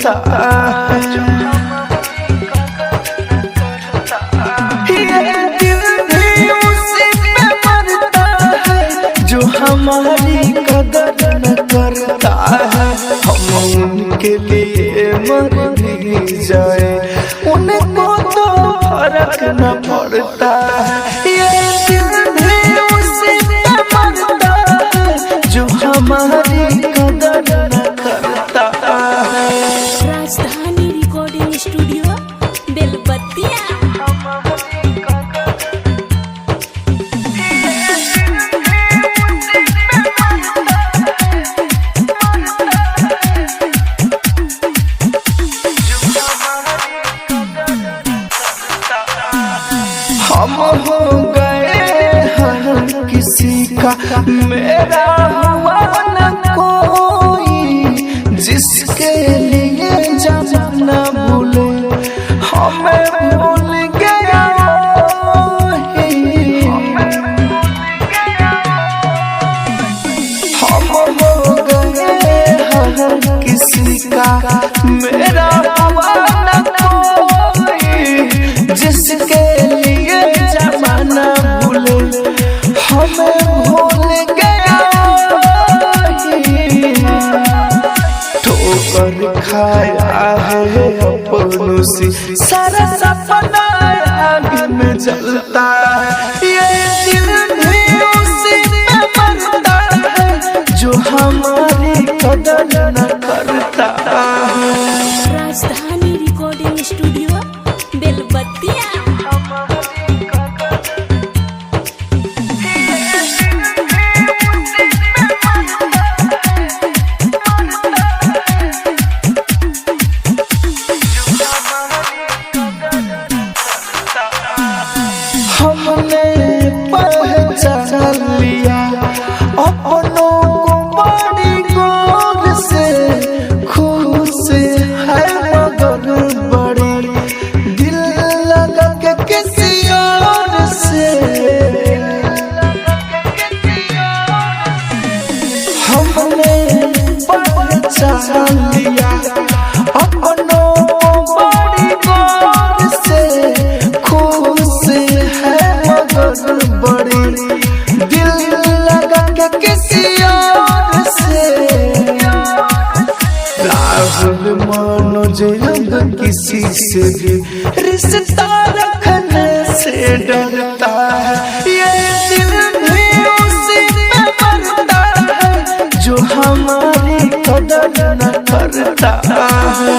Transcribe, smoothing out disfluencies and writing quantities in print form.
करता है। ये दिल भी उसी पे मरता है जो हमारी कदर न करता है। हम उनके लिए मर भी जाए उनको तो फर्क न पड़ता है। ये दिल भी उसी पे मरता है जो हमारी कदर न करता है। राजधानी रिकॉर्डिंग स्टूडियो बेलबत्तिया। हम हो गए हर किसी का मेरा हुआ न कोई, जिसके लिए जाना भूले हमें भूल गया वही। हम हो गए हर किसी का मेरा हुआ न कोई, जिसके लिए जमाना भूले हमें भूल गया वही। ठोकर खाया है अपनों से सारा सपना आग में जलता है। ये दिल भी उसी पे मरता है जो हमारी कदर न करता है। राजधानी रिकॉर्डिंग स्टूडियो बेलबत्तिया। हमने पहचान लिया अपनों को बड़ी गौर से, खुश है मगर बड़ी दिल लगा के किसी और से। हमने पहचान लिया अपनों को बड़ी गौर से, खुश है मगर बड़ी दिल लगा के किसी और से। राहुल मनोज अब किसी से भी रिश्ता रखने से डरता है। ये दिल भी उसी पे मरता है जो हमारी कदर न करता है।